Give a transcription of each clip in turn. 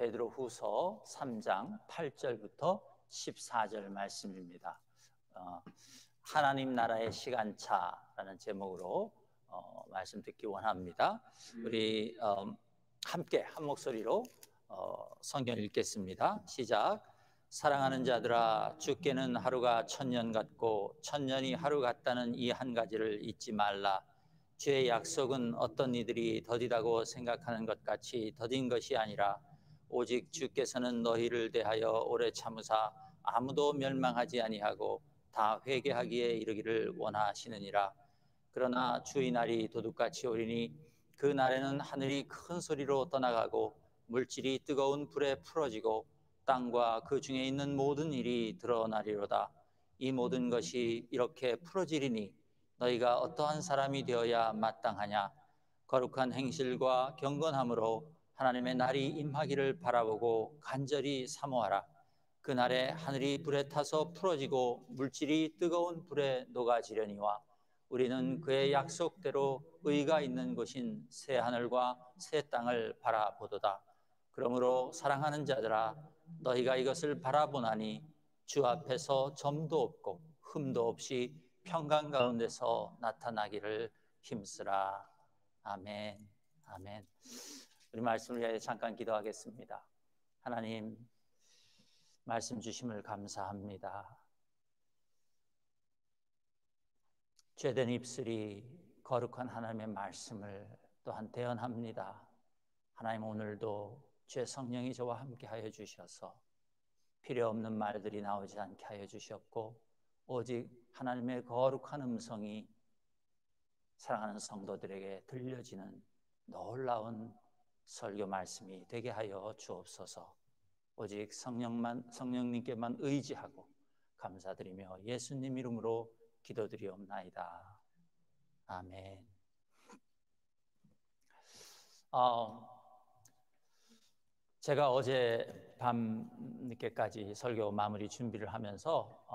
베드로후서 3장 8절부터 14절 말씀입니다. 하나님 나라의 시간차라는 제목으로 말씀 듣기 원합니다. 우리 함께 한 목소리로 성경 읽겠습니다. 시작. 사랑하는 자들아, 주께는 하루가 천년 같고 천년이 하루 같다는 이 한 가지를 잊지 말라. 주의 약속은 어떤 이들이 더디다고 생각하는 것 같이 더딘 것이 아니라 오직 주께서는 너희를 대하여 오래 참으사 아무도 멸망하지 아니하고 다 회개하기에 이르기를 원하시느니라. 그러나 주의 날이 도둑같이 오리니 그 날에는 하늘이 큰 소리로 떠나가고 물질이 뜨거운 불에 풀어지고 땅과 그 중에 있는 모든 일이 드러나리로다. 이 모든 것이 이렇게 풀어지리니 너희가 어떠한 사람이 되어야 마땅하냐? 거룩한 행실과 경건함으로 하나님의 날이 임하기를 바라보고 간절히 사모하라. 그날에 하늘이 불에 타서 풀어지고 물질이 뜨거운 불에 녹아지려니와 우리는 그의 약속대로 의가 있는 곳인 새 하늘과 새 땅을 바라보도다. 그러므로 사랑하는 자들아, 너희가 이것을 바라보나니 주 앞에서 점도 없고 흠도 없이 평강 가운데서 나타나기를 힘쓰라. 아멘. 아멘. 우리 말씀을 위해 잠깐 기도하겠습니다. 하나님, 말씀 주심을 감사합니다. 죄된 입술이 거룩한 하나님의 말씀을 또한 대언합니다. 하나님, 오늘도 주의 성령이 저와 함께 하여 주셔서 필요 없는 말들이 나오지 않게 하여 주셨고 오직 하나님의 거룩한 음성이 사랑하는 성도들에게 들려지는 놀라운 설교 말씀이 되게 하여 주옵소서. 오직 성령님께만 의지하고 감사드리며 예수님 이름으로 기도드리옵나이다. 아멘. 제가 어제 밤 늦게까지 설교 마무리 준비를 하면서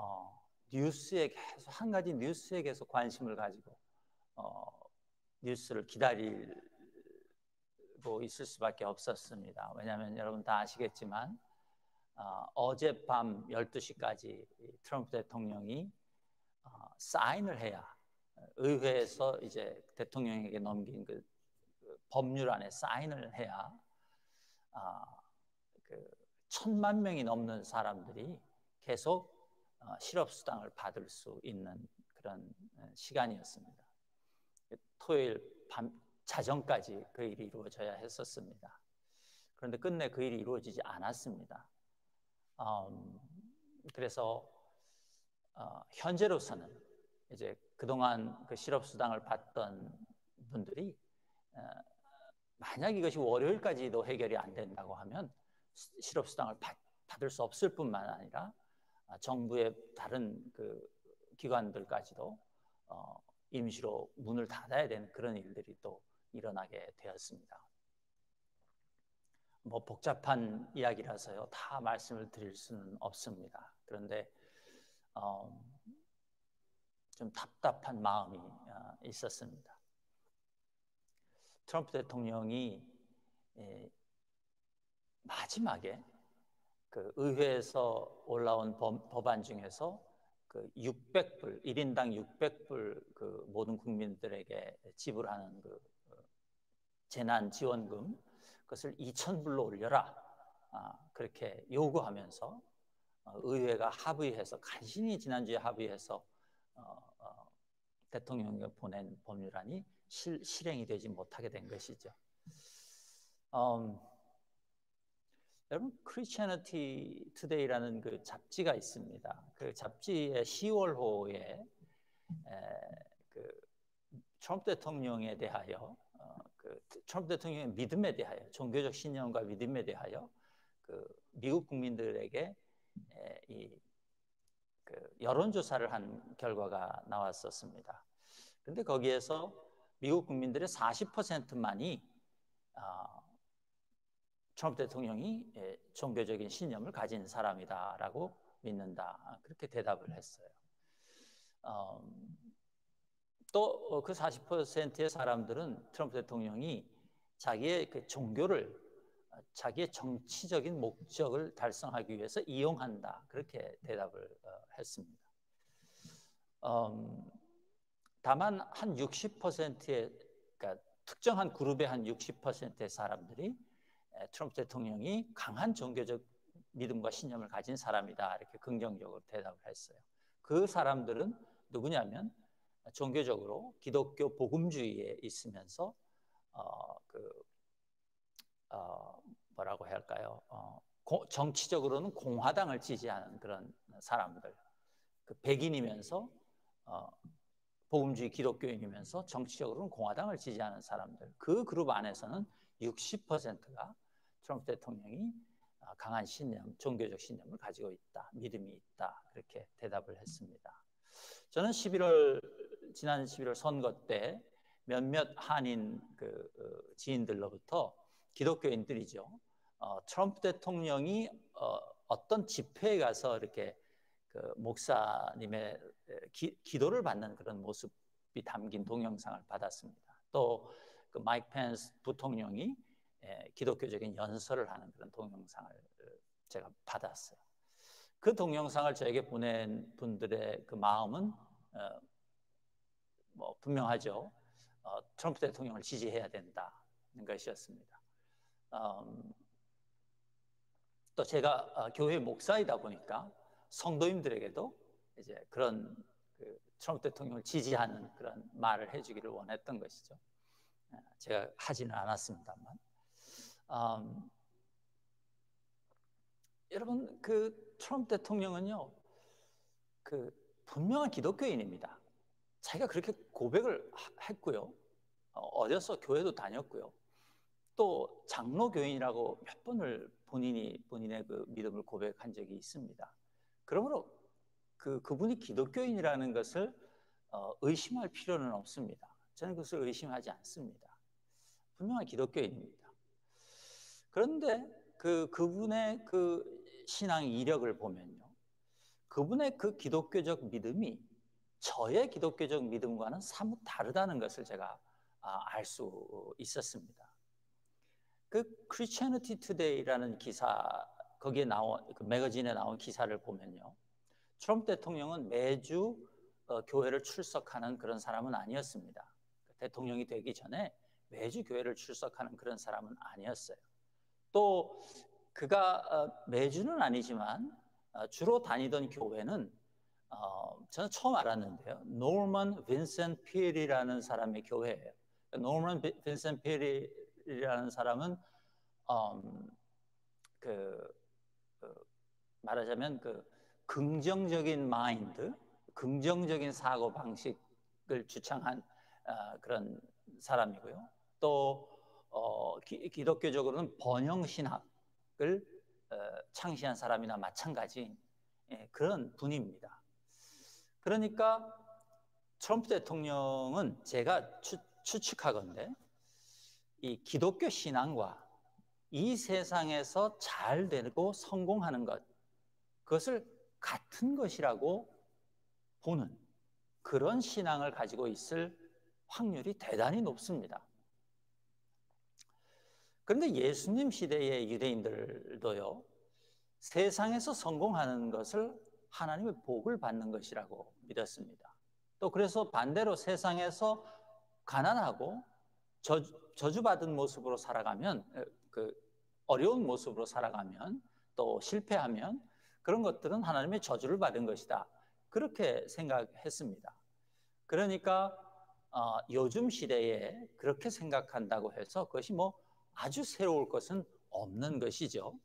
뉴스에 계속 한 가지 뉴스에 계속 관심을 가지고 뉴스를 기다리고 있을 수밖에 없었습니다. 왜냐하면 여러분 다 아시겠지만 어젯밤 12시까지 트럼프 대통령이 사인을 해야 의회에서 이제 대통령에게 넘긴 그 법률안에 사인을 해야 1,000만 명이 넘는 사람들이 계속 실업수당을 받을 수 있는 그런 시간이었습니다. 토요일 밤 자정까지 그 일이 이루어져야 했었습니다. 그런데 끝내 그 일이 이루어지지 않았습니다. 그래서 현재로서는 이제 그동안 그 실업수당을 받던 분들이 만약 이것이 월요일까지도 해결이 안 된다고 하면 실업수당을 받을 수 없을 뿐만 아니라 정부의 다른 그 기관들까지도 임시로 문을 닫아야 되는 그런 일들이 또 일어나게 되었습니다. 뭐 복잡한 이야기라서요 다 말씀을 드릴 수는 없습니다. 그런데 좀 답답한 마음이 있었습니다. 트럼프 대통령이 마지막에 그 의회에서 올라온 법안 중에서 그 600불, 1인당 600불 그 모든 국민들에게 지불하는 그 재난지원금 그것을 2,000불로 올려라 그렇게 요구하면서 의회가 합의해서 간신히 지난주에 합의해서 대통령에게 보낸 법률안이 실행이 되지 못하게 된 것이죠. 여러분, Christianity Today라는 그 잡지가 있습니다. 그 잡지의 10월호에 그 트럼프 대통령에 대하여 그 트럼프 대통령의 믿음에 대하여 종교적 신념과 믿음에 대하여 그 미국 국민들에게 그 여론조사를 한 결과가 나왔었습니다. 그런데 거기에서 미국 국민들의 40%만이 트럼프 대통령이 종교적인 신념을 가진 사람이다라고 믿는다. 그렇게 대답을 했어요. 또 그 40%의 사람들은 트럼프 대통령이 자기의 그 종교를 자기의 정치적인 목적을 달성하기 위해서 이용한다. 그렇게 대답을 했습니다. 다만 한 60%의 그러니까 특정한 그룹의 한 60%의 사람들이 트럼프 대통령이 강한 종교적 믿음과 신념을 가진 사람이다. 이렇게 긍정적으로 대답을 했어요. 그 사람들은 누구냐면 종교적으로 기독교 복음주의에 있으면서 뭐라고 해야 할까요? 정치적으로는 공화당을 지지하는 그런 사람들, 그 백인이면서 복음주의 기독교인이면서 정치적으로는 공화당을 지지하는 사람들, 그 그룹 안에서는 60%가 트럼프 대통령이 강한 신념, 종교적 신념을 가지고 있다, 믿음이 있다, 그렇게 대답을 했습니다. 저는 지난 11월 선거 때 몇몇 한인 지인들로부터 기독교인들이죠. 트럼프 대통령이 어떤 집회에 가서 이렇게 목사님의 기도를 받는 그런 모습이 담긴 동영상을 받았습니다. 또 마이크 펜스 부통령이 기독교적인 연설을 하는 그런 동영상을 제가 받았어요. 그 동영상을 저에게 보낸 분들의 그 마음은 분명하죠. 트럼프 대통령을 지지해야 된다는 것이었습니다. 또 제가 교회 목사이다 보니까 성도님들에게도 이제 그런 트럼프 대통령을 지지하는 그런 말을 해주기를 원했던 것이죠. 제가 하지는 않았습니다만. 여러분, 트럼프 대통령은요, 분명한 기독교인입니다. 자기가 그렇게 고백을 했고요. 어려서 교회도 다녔고요. 또 장로교인이라고 몇 번을 본인의 그 믿음을 고백한 적이 있습니다. 그러므로 그분이 기독교인이라는 것을 의심할 필요는 없습니다. 저는 그것을 의심하지 않습니다. 분명한 기독교인입니다. 그런데 그분의 신앙 이력을 보면요, 그분의 그 기독교적 믿음이 저의 기독교적 믿음과는 사뭇 다르다는 것을 제가 알 수 있었습니다. Christianity Today라는 기사, 거기에 그 매거진에 나온 기사를 보면요, 트럼프 대통령은 매주 교회를 출석하는 그런 사람은 아니었습니다. 대통령이 되기 전에 매주 교회를 출석하는 그런 사람은 아니었어요. 또 그가 매주는 아니지만 주로 다니던 교회는 저는 처음 알았는데요, 노먼 빈센트 필이라는 사람의 교회예요. 노먼 빈센트 필이라는 사람은 말하자면 긍정적인 마인드, 긍정적인 사고 방식을 주창한 그런 사람이고요. 또 기독교적으로는 번영 신학을 창시한 사람이나 마찬가지인 그런 분입니다. 그러니까 트럼프 대통령은 제가 추측하건대 이 기독교 신앙과 이 세상에서 잘 되고 성공하는 것, 그것을 같은 것이라고 보는 그런 신앙을 가지고 있을 확률이 대단히 높습니다. 그런데 예수님 시대의 유대인들도요, 세상에서 성공하는 것을 하나님의 복을 받는 것이라고 믿었습니다. 또 그래서 반대로 세상에서 가난하고 저주받은 모습으로 살아가면, 어려운 모습으로 살아가면, 또 실패하면 그런 것들은 하나님의 저주를 받은 것이다, 그렇게 생각했습니다. 그러니까 요즘 시대에 그렇게 생각한다고 해서 그것이 아주 새로울 것은 없는 것이죠.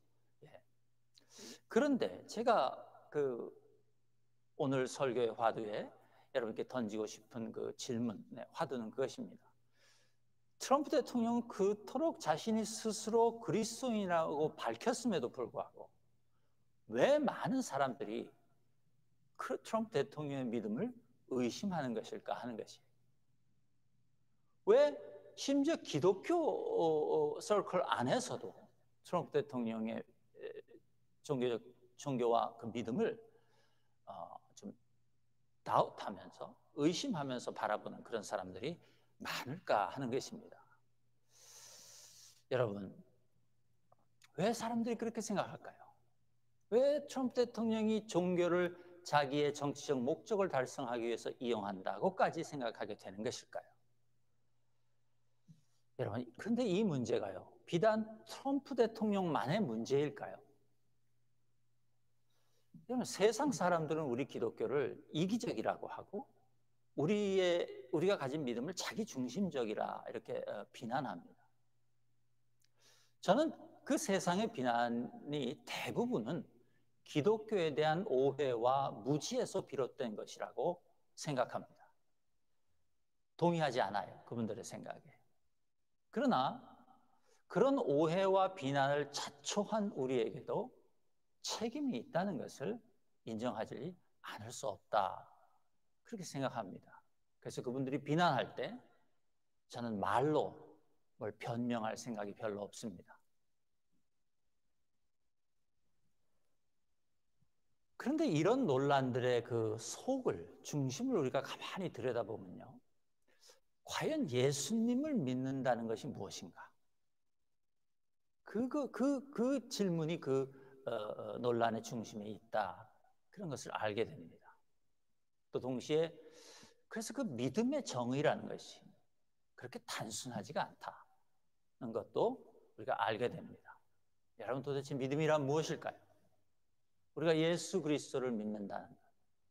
그런데 제가 오늘 설교의 화두에 여러분께 던지고 싶은 질문, 화두는 그것입니다. 트럼프 대통령은 그토록 자신이 스스로 그리스도인이라고 밝혔음에도 불구하고 왜 많은 사람들이 트럼프 대통령의 믿음을 의심하는 것일까 하는 것이에요. 왜 심지어 기독교 서클 안에서도 트럼프 대통령의 종교와 그 믿음을 좀 다웃하면서 의심하면서 바라보는 그런 사람들이 많을까 하는 것입니다. 여러분, 왜 사람들이 그렇게 생각할까요? 왜 트럼프 대통령이 종교를 자기의 정치적 목적을 달성하기 위해서 이용한다고까지 생각하게 되는 것일까요? 여러분, 그런데 이 문제가요, 비단 트럼프 대통령만의 문제일까요? 여러분, 세상 사람들은 우리 기독교를 이기적이라고 하고 우리가 가진 믿음을 자기 중심적이라 이렇게 비난합니다. 저는 그 세상의 비난이 대부분은 기독교에 대한 오해와 무지에서 비롯된 것이라고 생각합니다. 동의하지 않아요, 그분들의 생각에. 그러나 그런 오해와 비난을 자초한 우리에게도 책임이 있다는 것을 인정하지 않을 수 없다, 그렇게 생각합니다. 그래서 그분들이 비난할 때 저는 말로 뭘 변명할 생각이 별로 없습니다. 그런데 이런 논란들의 그 속을, 중심을 우리가 가만히 들여다보면요, 과연 예수님을 믿는다는 것이 무엇인가? 그 질문이 논란의 중심에 있다, 그런 것을 알게 됩니다. 또 동시에 그래서 그 믿음의 정의라는 것이 그렇게 단순하지가 않다는 것도 우리가 알게 됩니다. 여러분, 도대체 믿음이란 무엇일까요? 우리가 예수 그리스도를 믿는다는 것,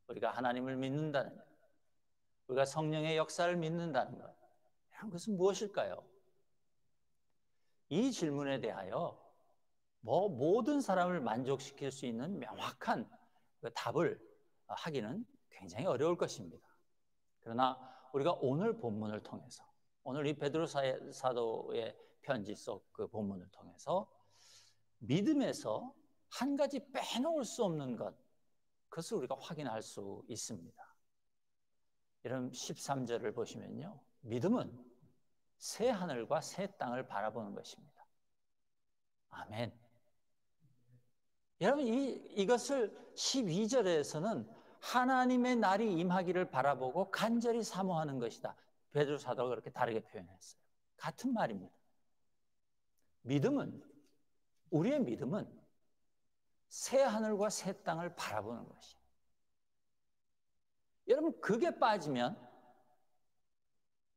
우리가 하나님을 믿는다는 것, 우리가 성령의 역사를 믿는다는 것, 이런 것은 무엇일까요? 이 질문에 대하여 모든 사람을 만족시킬 수 있는 명확한 답을 하기는 굉장히 어려울 것입니다. 그러나 우리가 오늘 본문을 통해서, 오늘 이 베드로 사도의 편지 속 그 본문을 통해서 믿음에서 한 가지 빼놓을 수 없는 것, 그것을 우리가 확인할 수 있습니다. 여러분, 13절을 보시면요, 믿음은 새 하늘과 새 땅을 바라보는 것입니다. 아멘. 여러분, 이것을 12절에서는 하나님의 날이 임하기를 바라보고 간절히 사모하는 것이다, 베드로 사도가 그렇게 다르게 표현했어요. 같은 말입니다. 우리의 믿음은 새 하늘과 새 땅을 바라보는 것이에요. 여러분, 그게 빠지면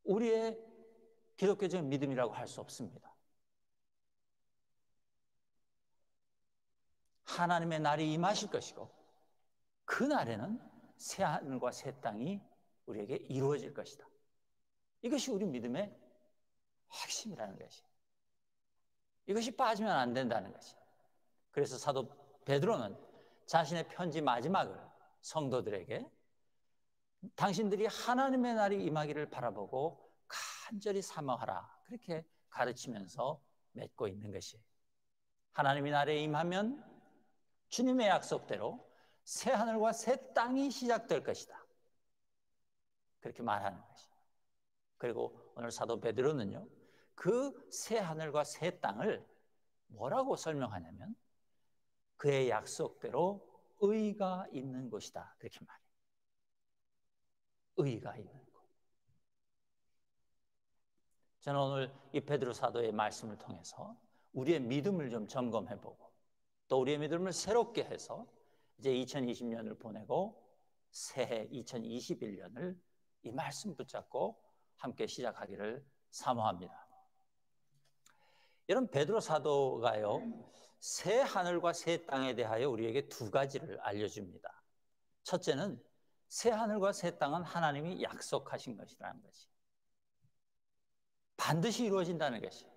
우리의 기독교적인 믿음이라고 할 수 없습니다. 하나님의 날이 임하실 것이고 그 날에는 새 하늘과 새 땅이 우리에게 이루어질 것이다. 이것이 우리 믿음의 핵심이라는 것이에요. 이것이 빠지면 안 된다는 것이에요. 그래서 사도 베드로는 자신의 편지 마지막을 성도들에게 당신들이 하나님의 날이 임하기를 바라보고 간절히 사모하라, 그렇게 가르치면서 맺고 있는 것이에요. 하나님의 날에 임하면 주님의 약속대로 새 하늘과 새 땅이 시작될 것이다, 그렇게 말하는 것이에요. 그리고 오늘 사도 베드로는요, 그 새 하늘과 새 땅을 뭐라고 설명하냐면 그의 약속대로 의가 있는 곳이다, 그렇게 말해요. 의가 있는 곳. 저는 오늘 이 베드로 사도의 말씀을 통해서 우리의 믿음을 좀 점검해보고 또 우리의 믿음을 새롭게 해서 이제 2020년을 보내고 새해 2021년을 이 말씀 붙잡고 함께 시작하기를 사모합니다. 여러분, 베드로 사도가요, 새 하늘과 새 땅에 대하여 우리에게 두 가지를 알려줍니다. 첫째는 새 하늘과 새 땅은 하나님이 약속하신 것이라는 것이 반드시 이루어진다는 것이.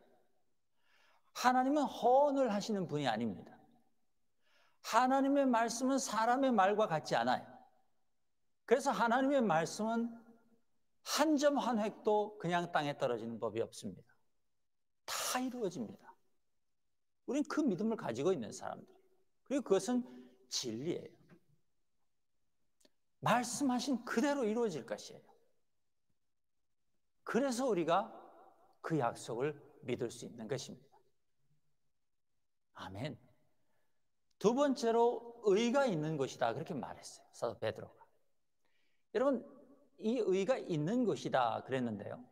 하나님은 허언을 하시는 분이 아닙니다. 하나님의 말씀은 사람의 말과 같지 않아요. 그래서 하나님의 말씀은 한 점 한 획도 그냥 땅에 떨어지는 법이 없습니다. 다 이루어집니다. 우린 그 믿음을 가지고 있는 사람들이에요. 그리고 그것은 진리예요. 말씀하신 그대로 이루어질 것이에요. 그래서 우리가 그 약속을 믿을 수 있는 것입니다. 아멘. 두 번째로 의가 있는 것이다, 그렇게 말했어요, 사도 베드로가. 여러분, 이 의가 있는 것이다 그랬는데요,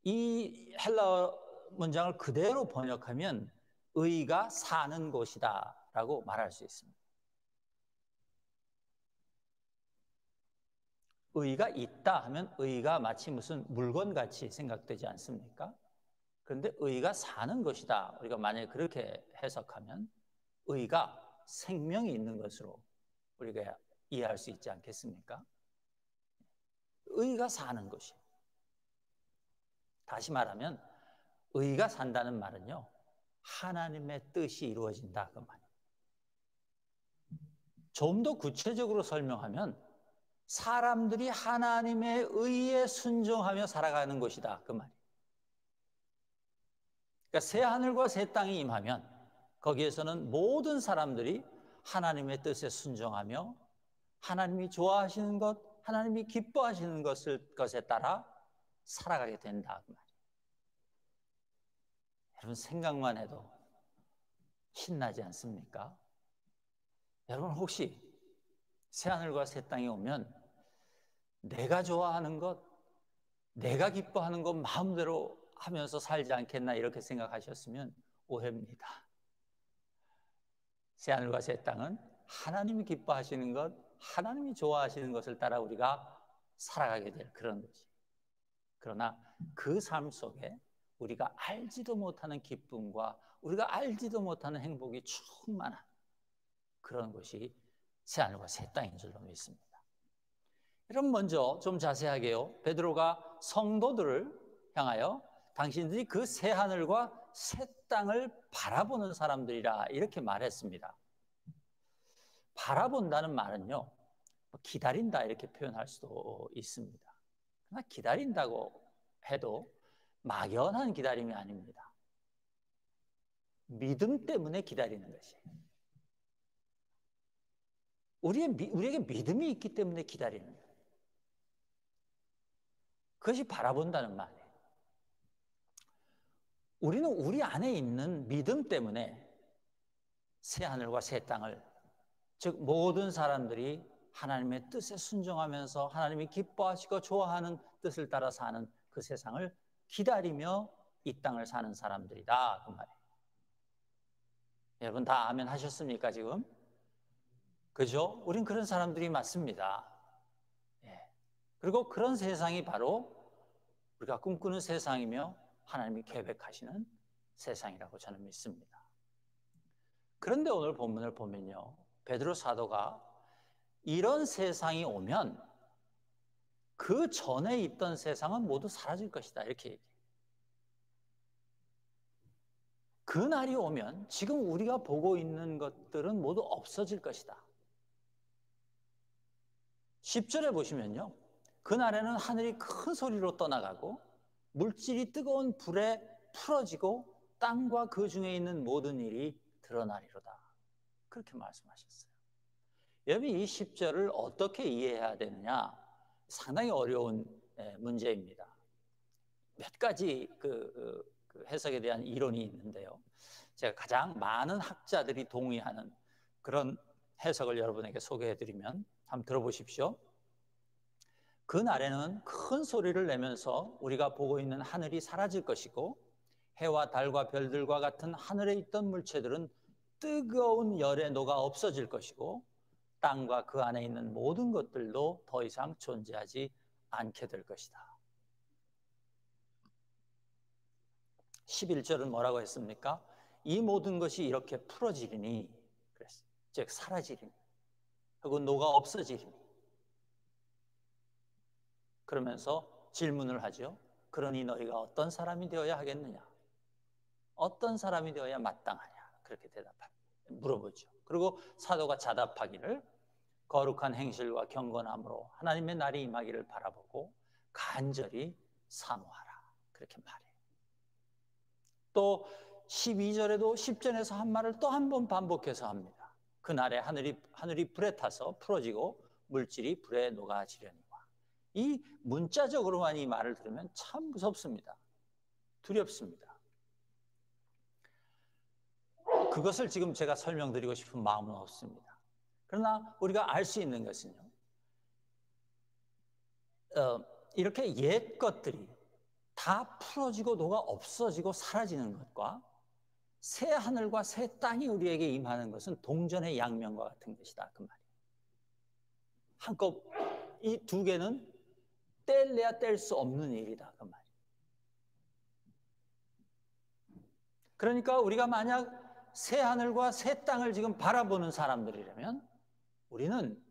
이 헬라어 문장을 그대로 번역하면 의가 사는 곳이다 라고 말할 수 있습니다. 의가 있다 하면 의가 마치 무슨 물건같이 생각되지 않습니까? 그런데 의가 사는 것이다. 우리가 만약에 그렇게 해석하면 의가 생명이 있는 것으로 우리가 이해할 수 있지 않겠습니까? 의가 사는 것이. 다시 말하면 의가 산다는 말은요, 하나님의 뜻이 이루어진다 그 말이에요. 좀 더 구체적으로 설명하면 사람들이 하나님의 의에 순종하며 살아가는 것이다 그 말이에요. 그러니까 새 하늘과 새 땅이 임하면 거기에서는 모든 사람들이 하나님의 뜻에 순종하며 하나님이 좋아하시는 것, 하나님이 기뻐하시는 것에 따라 살아가게 된다 그 말이에요. 여러분 생각만 해도 신나지 않습니까? 여러분 혹시 새하늘과 새 땅이 오면 내가 좋아하는 것, 내가 기뻐하는 것 마음대로 하면서 살지 않겠나 이렇게 생각하셨으면 오해입니다. 새하늘과 새 땅은 하나님이 기뻐하시는 것, 하나님이 좋아하시는 것을 따라 우리가 살아가게 될 그런 거지. 그러나 그 삶 속에 우리가 알지도 못하는 기쁨과 우리가 알지도 못하는 행복이 충만한 그런 것이 새하늘과 새 땅인 줄로 믿습니다. 여러분 먼저 좀 자세하게요. 베드로가 성도들을 향하여 당신들이 그 새하늘과 새 땅을 바라보는 사람들이라 이렇게 말했습니다. 바라본다는 말은요, 기다린다 이렇게 표현할 수도 있습니다. 그러나 기다린다고 해도 막연한 기다림이 아닙니다. 믿음 때문에 기다리는 것이에요. 우리에게 믿음이 있기 때문에 기다리는 거예요. 그것이 바라본다는 말이에요. 우리는 우리 안에 있는 믿음 때문에 새 하늘과 새 땅을, 즉 모든 사람들이 하나님의 뜻에 순종하면서 하나님이 기뻐하시고 좋아하는 뜻을 따라 사는 그 세상을 기다리며 이 땅을 사는 사람들이다 그 말이에요. 여러분 다 아멘 하셨습니까 지금? 그죠? 우린 그런 사람들이 맞습니다. 예. 그리고 그런 세상이 바로 우리가 꿈꾸는 세상이며 하나님이 계획하시는 세상이라고 저는 믿습니다. 그런데 오늘 본문을 보면요, 베드로 사도가 이런 세상이 오면 그 전에 있던 세상은 모두 사라질 것이다 이렇게 얘기해요. 그 날이 오면 지금 우리가 보고 있는 것들은 모두 없어질 것이다. 10절에 보시면요, 그날에는 하늘이 큰 소리로 떠나가고 물질이 뜨거운 불에 풀어지고 땅과 그 중에 있는 모든 일이 드러나리로다 그렇게 말씀하셨어요. 여러분 이 10절을 어떻게 이해해야 되느냐, 상당히 어려운 문제입니다. 몇 가지 그 해석에 대한 이론이 있는데요, 제가 가장 많은 학자들이 동의하는 그런 해석을 여러분에게 소개해드리면 한번 들어보십시오. 그날에는 큰 소리를 내면서 우리가 보고 있는 하늘이 사라질 것이고 해와 달과 별들과 같은 하늘에 있던 물체들은 뜨거운 열에 녹아 없어질 것이고 땅과 그 안에 있는 모든 것들도 더 이상 존재하지 않게 될 것이다. 11절은 뭐라고 했습니까? 이 모든 것이 이렇게 풀어지리니, 그랬어요. 즉 사라지리니, 혹은 녹아 없어지리니. 그러면서 질문을 하죠. 그러니 너희가 어떤 사람이 되어야 하겠느냐? 어떤 사람이 되어야 마땅하냐? 그렇게 물어보죠. 그리고 사도가 자답하기를 거룩한 행실과 경건함으로 하나님의 날이 임하기를 바라보고 간절히 사모하라 그렇게 말해요. 또 12절에도 10절에서 한 말을 또 한 번 반복해서 합니다. 그날에 하늘이 불에 타서 풀어지고 물질이 불에 녹아지려니와. 이 문자적으로만 이 말을 들으면 참 무섭습니다. 두렵습니다. 그것을 지금 제가 설명드리고 싶은 마음은 없습니다. 그러나 우리가 알 수 있는 것은요, 이렇게 옛 것들이 다 풀어지고 녹아 없어지고 사라지는 것과 새 하늘과 새 땅이 우리에게 임하는 것은 동전의 양면과 같은 것이다, 그 말이에요. 한껏 이 두 개는 뗄래야 뗄 수 없는 일이다, 그 말이에요. 그러니까 우리가 만약 새 하늘과 새 땅을 지금 바라보는 사람들이라면 우리는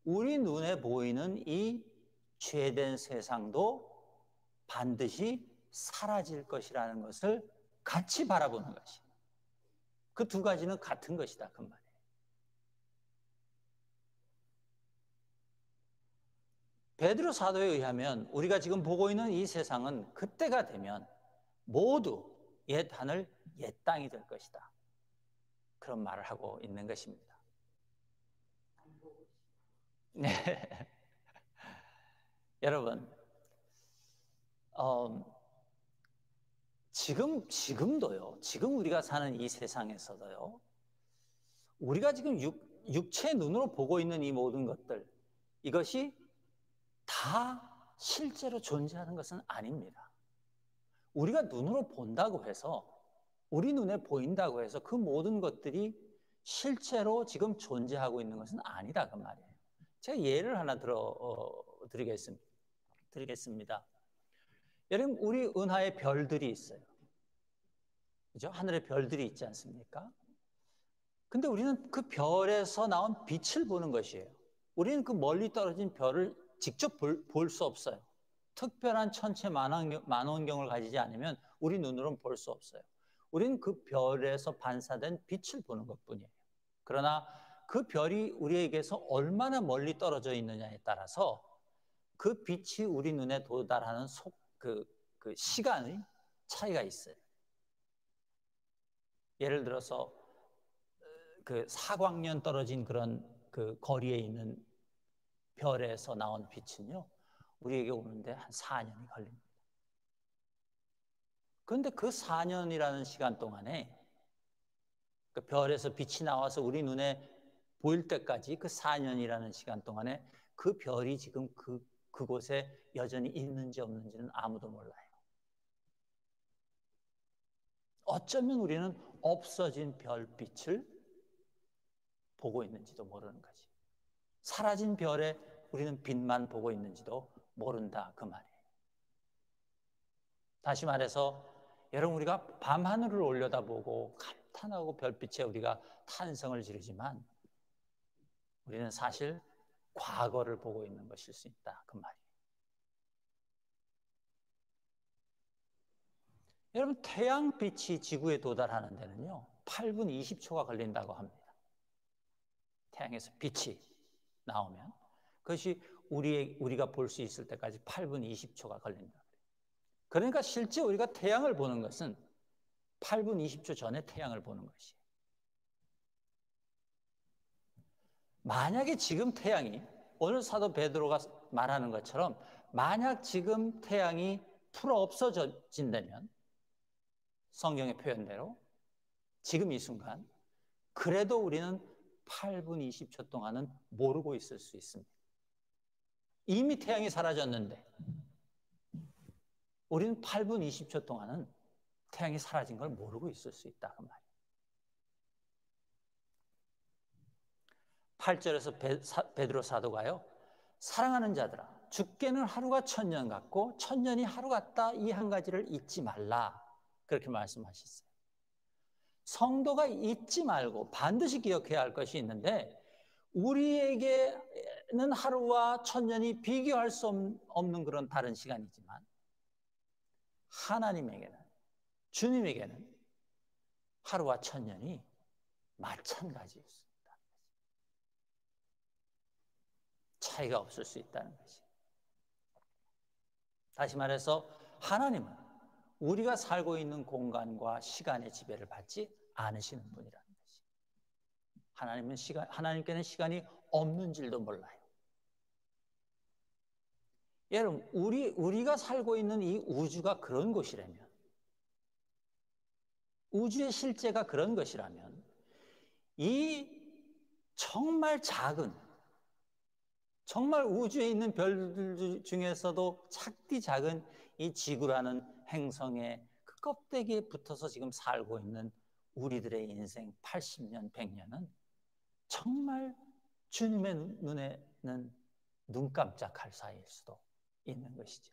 우리 눈에 보이는 이 죄된 세상도 반드시 사라질 것이라는 것을 같이 바라보는 것이. 그 두 가지는 같은 것이다, 그 말이에요. 베드로 사도에 의하면 우리가 지금 보고 있는 이 세상은 그때가 되면 모두 옛 하늘, 옛 땅이 될 것이다. 그런 말을 하고 있는 것입니다. 네. 여러분, 지금도요, 지금 우리가 사는 이 세상에서도요, 우리가 지금 육체 눈으로 보고 있는 이 모든 것들, 이것이 다 실제로 존재하는 것은 아닙니다. 우리가 눈으로 본다고 해서, 우리 눈에 보인다고 해서 그 모든 것들이 실제로 지금 존재하고 있는 것은 아니다, 그 말이에요. 제가 예를 하나 드리겠습니다. 여러분, 우리 은하에 별들이 있어요. 그죠? 하늘에 별들이 있지 않습니까? 근데 우리는 그 별에서 나온 빛을 보는 것이에요. 우리는 그 멀리 떨어진 별을 직접 볼 수 없어요. 특별한 천체 만원경을 가지지 않으면 우리 눈으로는 볼 수 없어요. 우리는 그 별에서 반사된 빛을 보는 것뿐이에요. 그러나 그 별이 우리에게서 얼마나 멀리 떨어져 있느냐에 따라서 그 빛이 우리 눈에 도달하는 그 시간의 차이가 있어요. 예를 들어서 그 4광년 떨어진 그런 그 거리에 있는 별에서 나온 빛은요, 우리에게 오는데 한 4년이 걸립니다. 그런데 그 4년이라는 시간 동안에 그 별에서 빛이 나와서 우리 눈에 보일 때까지 그 4년이라는 시간 동안에 그 별이 지금 그곳에 여전히 있는지 없는지는 아무도 몰라요. 어쩌면 우리는 없어진 별빛을 보고 있는지도 모르는 거지. 사라진 별에 우리는 빛만 보고 있는지도 모른다, 그 말이에요. 다시 말해서 여러분, 우리가 밤하늘을 올려다보고 감탄하고 별빛에 우리가 탄성을 지르지만 우리는 사실 과거를 보고 있는 것일 수 있다, 그 말이에요. 여러분, 태양빛이 지구에 도달하는 데는요 8분 20초가 걸린다고 합니다. 태양에서 빛이 나오면 그것이 우리가 볼 수 있을 때까지 8분 20초가 걸린다. 그러니까 실제 우리가 태양을 보는 것은 8분 20초 전에 태양을 보는 것이에요. 만약에 지금 태양이, 오늘 사도 베드로가 말하는 것처럼 만약 지금 태양이 풀어 없어진다면 성경의 표현대로 지금 이 순간, 그래도 우리는 8분 20초 동안은 모르고 있을 수 있습니다. 이미 태양이 사라졌는데 우리는 8분 20초 동안은 태양이 사라진 걸 모르고 있을 수 있다, 그 말이에요. 8절에서 베드로 사도가요, 사랑하는 자들아, 죽게는 하루가 1000년 같고 1000년이 하루 같다, 이 한 가지를 잊지 말라, 그렇게 말씀하셨어요. 성도가 잊지 말고 반드시 기억해야 할 것이 있는데, 우리에게는 하루와 1000년이 비교할 수 없는 그런 다른 시간이지만 하나님에게는, 주님에게는 하루와 1000년이 마찬가지였습니다. 차이가 없을 수 있다는 것이. 다시 말해서 하나님은 우리가 살고 있는 공간과 시간의 지배를 받지 않으시는 분이라는 것이. 하나님께는 시간이 없는 줄도 몰라요. 여러분, 우리가 살고 있는 이 우주가 그런 곳이라면, 우주의 실제가 그런 것이라면, 이 정말 작은, 정말 우주에 있는 별들 중에서도 작디 작은 이 지구라는 행성의 그 껍데기에 붙어서 지금 살고 있는 우리들의 인생 80년, 100년은 정말 주님의 눈에는 눈 깜짝할 사이일 수도 있는 것이죠.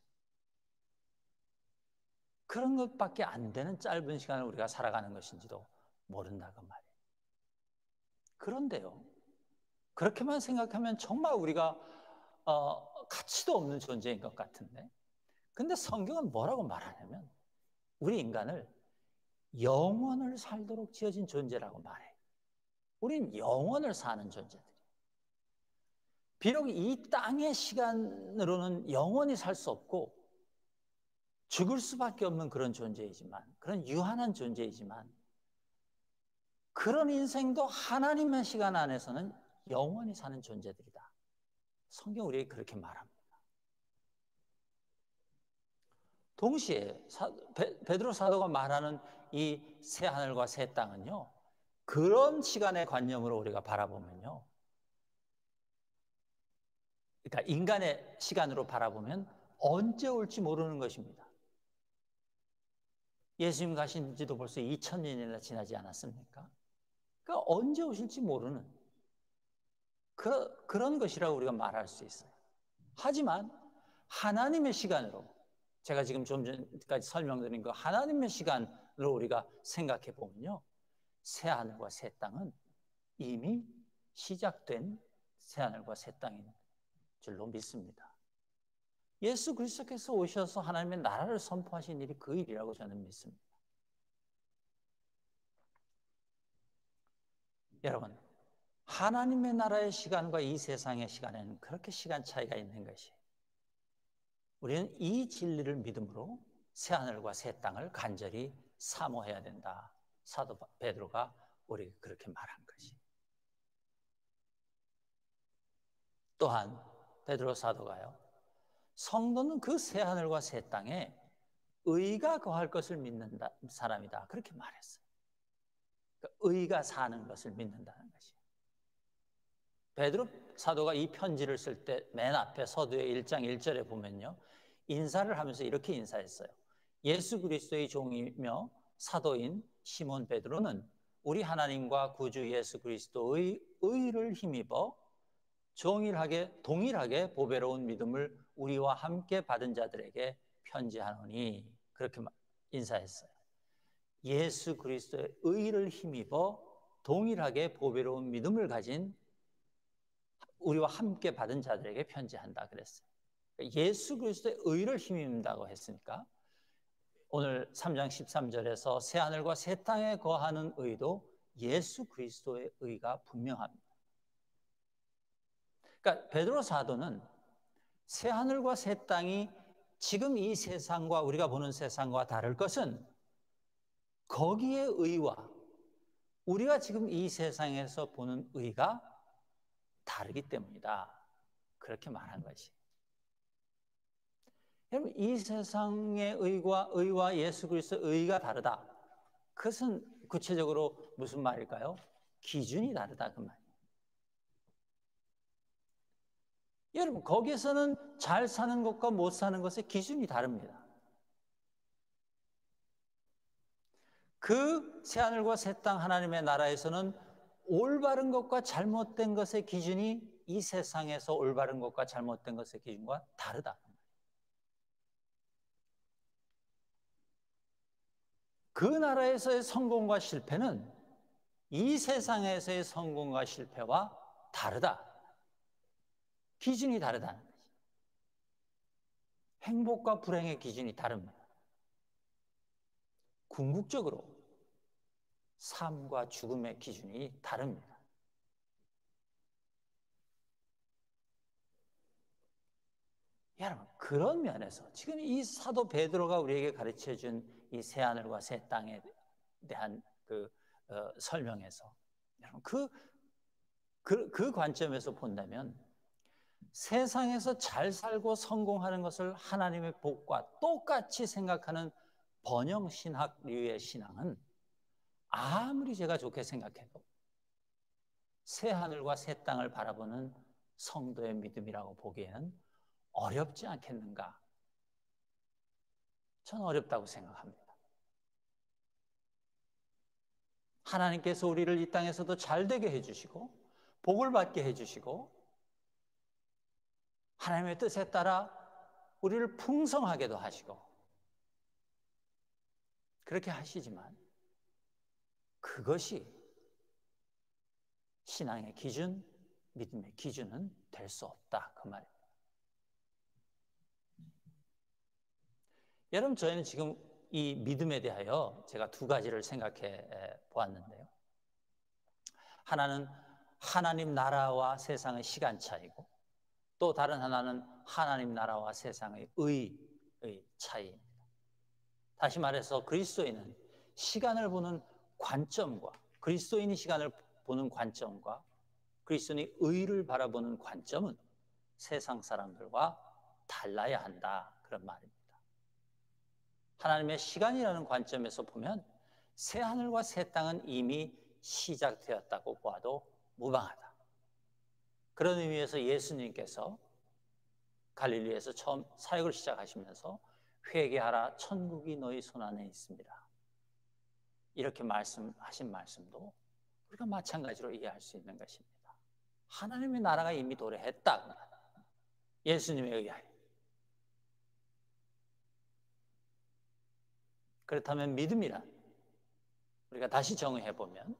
그런 것밖에 안 되는 짧은 시간을 우리가 살아가는 것인지도 모른다고 말이에요. 그런데요, 그렇게만 생각하면 정말 우리가 가치도 없는 존재인 것 같은데, 근데 성경은 뭐라고 말하냐면 우리 인간을 영원을 살도록 지어진 존재라고 말해요. 우린 영원을 사는 존재들이에요. 비록 이 땅의 시간으로는 영원히 살 수 없고 죽을 수밖에 없는 그런 존재이지만, 그런 유한한 존재이지만, 그런 인생도 하나님의 시간 안에서는 영원히 사는 존재들이다. 성경 우리에게 그렇게 말합니다. 동시에 베드로 사도가 말하는 이 새 하늘과 새 땅은요, 그런 시간의 관념으로 우리가 바라보면요, 그러니까 인간의 시간으로 바라보면 언제 올지 모르는 것입니다. 예수님 가신 지도 벌써 2000년이나 지나지 않았습니까? 그러니까 언제 오실지 모르는 그런 것이라고 우리가 말할 수 있어요. 하지만 하나님의 시간으로, 제가 지금 좀 전까지 설명드린 거 하나님의 시간으로 우리가 생각해 보면요, 새 하늘과 새 땅은 이미 시작된 새 하늘과 새 땅인 줄로 믿습니다. 예수 그리스도께서 오셔서 하나님의 나라를 선포하신 일이 그 일이라고 저는 믿습니다. 여러분, 하나님의 나라의 시간과 이 세상의 시간에는 그렇게 시간 차이가 있는 것이에요. 우리는 이 진리를 믿음으로 새 하늘과 새 땅을 간절히 사모해야 된다. 사도 베드로가 우리에게 그렇게 말한 것이. 또한 베드로 사도가요, 성도는 그 새 하늘과 새 땅에 의가 거할 것을 믿는 사람이다. 그렇게 말했어요. 그러니까 의가 사는 것을 믿는다는 것이에요. 베드로 사도가 이 편지를 쓸 때 맨 앞에 서두에 1장 1절에 보면요, 인사를 하면서 이렇게 인사했어요. 예수 그리스도의 종이며 사도인 시몬 베드로는 우리 하나님과 구주 예수 그리스도의 의를 힘입어 동일하게 보배로운 믿음을 우리와 함께 받은 자들에게 편지하노니, 그렇게 인사했어요. 예수 그리스도의 의를 힘입어 동일하게 보배로운 믿음을 가진 우리와 함께 받은 자들에게 편지한다 그랬어요. 예수 그리스도의 의를 힘입는다고 했으니까 오늘 3장 13절에서 새 하늘과 새 땅에 거하는 의도 예수 그리스도의 의가 분명합니다. 그러니까 베드로 사도는 새 하늘과 새 땅이 지금 이 세상과 우리가 보는 세상과 다를 것은 거기에 의와 우리가 지금 이 세상에서 보는 의가 다르기 때문이다. 그렇게 말한 것이. 여러분, 이 세상의 의와 예수 그리스도의 의가 다르다. 그것은 구체적으로 무슨 말일까요? 기준이 다르다 그 말이에요. 여러분, 거기에서는 잘 사는 것과 못 사는 것의 기준이 다릅니다. 그 새하늘과 새 땅 하나님의 나라에서는 올바른 것과 잘못된 것의 기준이 이 세상에서 올바른 것과 잘못된 것의 기준과 다르다. 그 나라에서의 성공과 실패는 이 세상에서의 성공과 실패와 다르다. 기준이 다르다는 거죠. 행복과 불행의 기준이 다릅니다. 궁극적으로 삶과 죽음의 기준이 다릅니다. 여러분, 그런 면에서 지금 이 사도 베드로가 우리에게 가르쳐준 이 새 하늘과 새 땅에 대한 설명에서 여러분 그 관점에서 본다면 세상에서 잘 살고 성공하는 것을 하나님의 복과 똑같이 생각하는 번영신학류의 신앙은 아무리 제가 좋게 생각해도 새 하늘과 새 땅을 바라보는 성도의 믿음이라고 보기에는 어렵지 않겠는가? 저는 어렵다고 생각합니다. 하나님께서 우리를 이 땅에서도 잘 되게 해주시고 복을 받게 해주시고 하나님의 뜻에 따라 우리를 풍성하게도 하시고 그렇게 하시지만 그것이 신앙의 기준, 믿음의 기준은 될 수 없다, 그 말입니다. 여러분, 저희는 지금 이 믿음에 대하여 제가 두 가지를 생각해 보았는데요. 하나는 하나님 나라와 세상의 시간차이고 또 다른 하나는 하나님 나라와 세상의 의의 차이입니다. 다시 말해서 그리스도인은 시간을 보는 관점과 그리스도인이 시간을 보는 관점과 그리스도인이 의를 바라보는 관점은 세상 사람들과 달라야 한다, 그런 말입니다. 하나님의 시간이라는 관점에서 보면 새하늘과 새 땅은 이미 시작되었다고 보아도 무방하다. 그런 의미에서 예수님께서 갈릴리에서 처음 사역을 시작하시면서 회개하라, 천국이 너희 손안에 있습니다, 이렇게 말씀하신 말씀도 우리가 마찬가지로 이해할 수 있는 것입니다. 하나님의 나라가 이미 도래했다, 예수님에 의하여. 그렇다면 믿음이란 우리가 다시 정의해보면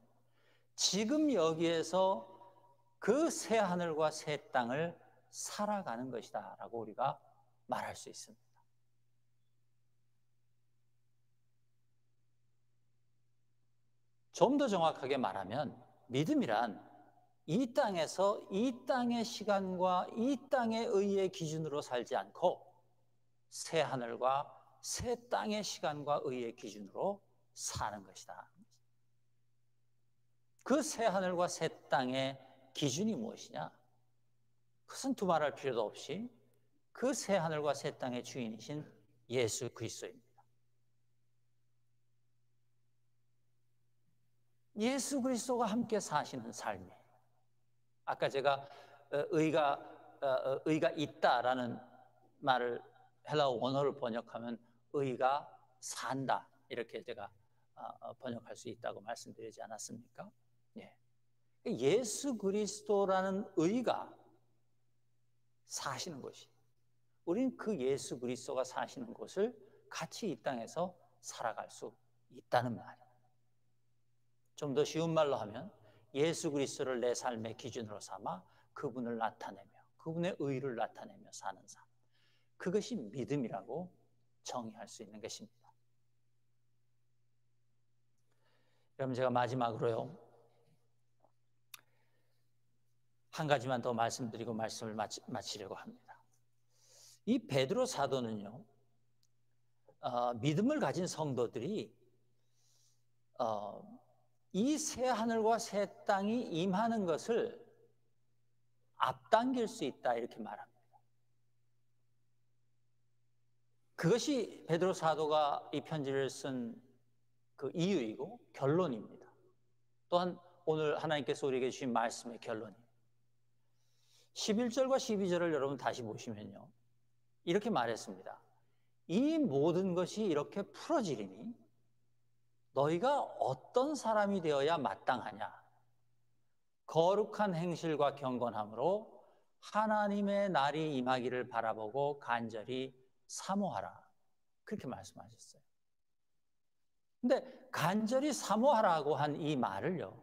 지금 여기에서 그 새 하늘과 새 땅을 살아가는 것이다 라고 우리가 말할 수 있습니다. 좀 더 정확하게 말하면 믿음이란 이 땅에서 이 땅의 시간과 이 땅의 의의 기준으로 살지 않고 새 하늘과 새 땅의 시간과 의의 기준으로 사는 것이다. 그 새 하늘과 새 땅의 기준이 무엇이냐? 그것은 두말할 필요도 없이 그 새 하늘과 새 땅의 주인이신 예수 그리스도입니다. 예수 그리스도가 함께 사시는 삶이에요. 아까 제가 의가 있다라는 말을 헬라어 원어를 번역하면 의가 산다, 이렇게 제가 번역할 수 있다고 말씀드리지 않았습니까? 예. 예수 그리스도라는 의가 사시는 곳이, 우리는 그 예수 그리스도가 사시는 곳을 같이 이 땅에서 살아갈 수 있다는 말이에요. 좀 더 쉬운 말로 하면 예수 그리스도를 내 삶의 기준으로 삼아 그분을 나타내며 그분의 의를 나타내며 사는 삶, 그것이 믿음이라고 정의할 수 있는 것입니다. 그럼 제가 마지막으로요, 한 가지만 더 말씀드리고 말씀을 마치려고 합니다. 이 베드로 사도는요, 믿음을 가진 성도들이 이 새 하늘과 새 땅이 임하는 것을 앞당길 수 있다, 이렇게 말합니다. 그것이 베드로 사도가 이 편지를 쓴 그 이유이고 결론입니다. 또한 오늘 하나님께서 우리에게 주신 말씀의 결론입니다. 11절과 12절을 여러분 다시 보시면요, 이렇게 말했습니다. 이 모든 것이 이렇게 풀어지리니 너희가 어떤 사람이 되어야 마땅하냐? 거룩한 행실과 경건함으로 하나님의 날이 임하기를 바라보고 간절히 사모하라, 그렇게 말씀하셨어요. 근데 간절히 사모하라고 한 이 말을요,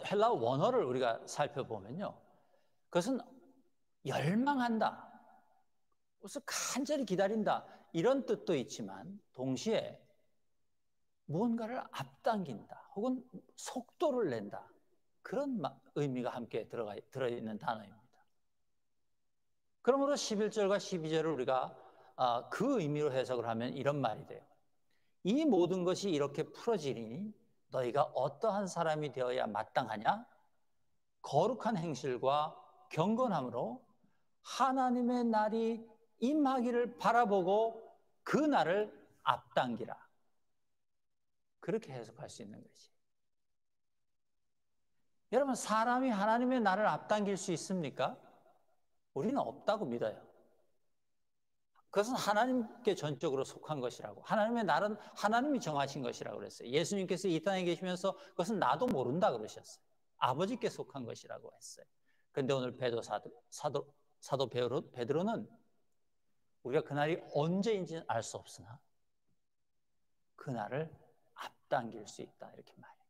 헬라 원어를 우리가 살펴보면요, 그것은 열망한다, 그래서 간절히 기다린다, 이런 뜻도 있지만 동시에 무언가를 앞당긴다 혹은 속도를 낸다, 그런 의미가 함께 들어있는 단어입니다. 그러므로 11절과 12절을 우리가 그 의미로 해석을 하면 이런 말이 돼요. 이 모든 것이 이렇게 풀어지리니 너희가 어떠한 사람이 되어야 마땅하냐? 거룩한 행실과 경건함으로 하나님의 날이 임하기를 바라보고 그 날을 앞당기라, 그렇게 해석할 수 있는 거지. 여러분, 사람이 하나님의 날을 앞당길 수 있습니까? 우리는 없다고 믿어요. 그것은 하나님께 전적으로 속한 것이라고, 하나님의 날은 하나님이 정하신 것이라고 그랬어요. 예수님께서 이 땅에 계시면서 그것은 나도 모른다 그러셨어요. 아버지께 속한 것이라고 했어요. 그런데 오늘 사도 베드로는 우리가 그날이 언제인지는 알 수 없으나 그날을 앞당길 수 있다 이렇게 말해요.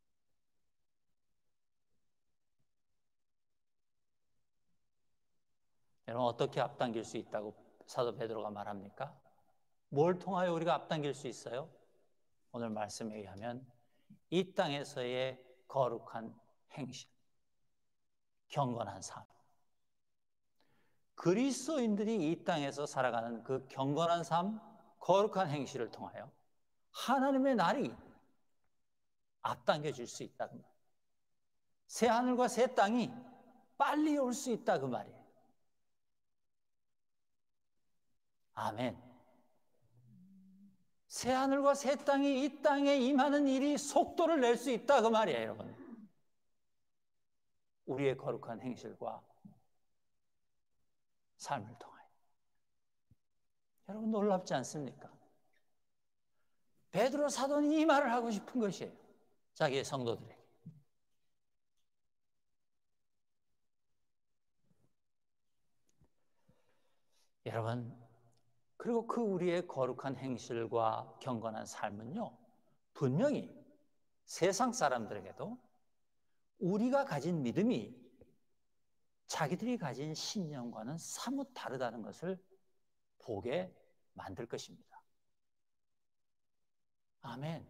여러분, 어떻게 앞당길 수 있다고 사도 베드로가 말합니까? 뭘 통하여 우리가 앞당길 수 있어요? 오늘 말씀에 의하면 이 땅에서의 거룩한 행실, 경건한 삶, 그리스도인들이 이 땅에서 살아가는 그 경건한 삶, 거룩한 행실을 통하여 하나님의 날이 앞당겨질 수 있다 그 말. 새 하늘과 새 땅이 빨리 올 수 있다 그 말이에요. 아멘. 새 하늘과 새 땅이 이 땅에 임하는 일이 속도를 낼 수 있다 그 말이에요, 여러분. 우리의 거룩한 행실과 삶을 통하여. 여러분, 놀랍지 않습니까? 베드로 사도는 이 말을 하고 싶은 것이에요. 자기의 성도들에게. 여러분, 그리고 그 우리의 거룩한 행실과 경건한 삶은요, 분명히 세상 사람들에게도 우리가 가진 믿음이 자기들이 가진 신념과는 사뭇 다르다는 것을 보게 만들 것입니다. 아멘.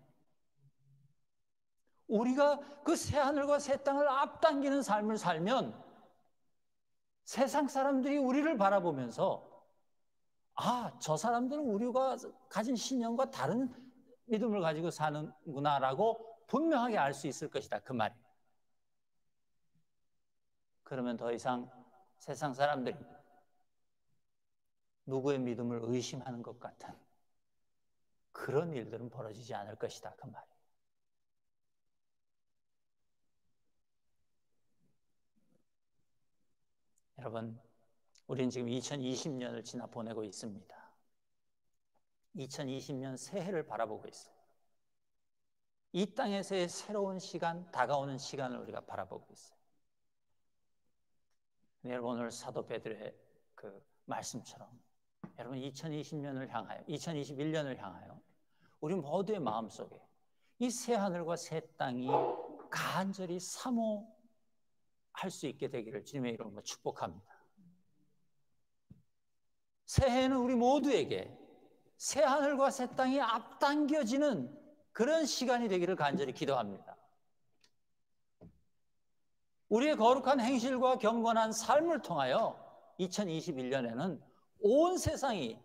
우리가 그 새하늘과 새 땅을 앞당기는 삶을 살면 세상 사람들이 우리를 바라보면서 아, 저 사람들은 우리가 가진 신념과 다른 믿음을 가지고 사는구나라고 분명하게 알 수 있을 것이다 그 말이에요. 그러면 더 이상 세상 사람들이 누구의 믿음을 의심하는 것 같은 그런 일들은 벌어지지 않을 것이다 그 말이에요. 여러분, 우리는 지금 2020년을 지나 보내고 있습니다. 2020년 새해를 바라보고 있어요. 이 땅에서의 새로운 시간, 다가오는 시간을 우리가 바라보고 있어요. 여러분, 오늘 사도 베드로의 그 말씀처럼 여러분 2020년을 향하여, 2021년을 향하여 우리 모두의 마음속에 이 새 하늘과 새 땅이 간절히 사모할 수 있게 되기를 주님의 이름으로 축복합니다. 새해는 우리 모두에게 새 하늘과 새 땅이 앞당겨지는 그런 시간이 되기를 간절히 기도합니다. 우리의 거룩한 행실과 경건한 삶을 통하여 2021년에는 온 세상이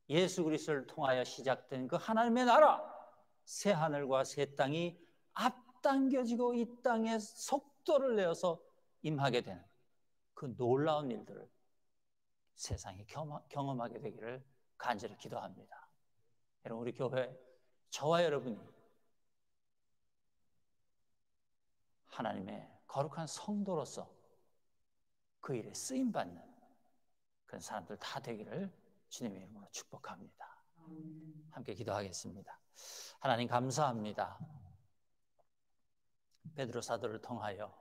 예수 그리스도를 통하여 시작된 그 하나님의 나라, 새 하늘과 새 땅이 앞당겨지고 이 땅에 속도를 내어서 임하게 되는 그 놀라운 일들을 세상이 경험하게 되기를 간절히 기도합니다. 여러분, 우리 교회 저와 여러분이 하나님의 거룩한 성도로서 그 일에 쓰임받는 그런 사람들 다 되기를 주님의 이름으로 축복합니다. 함께 기도하겠습니다. 하나님 감사합니다. 베드로 사도를 통하여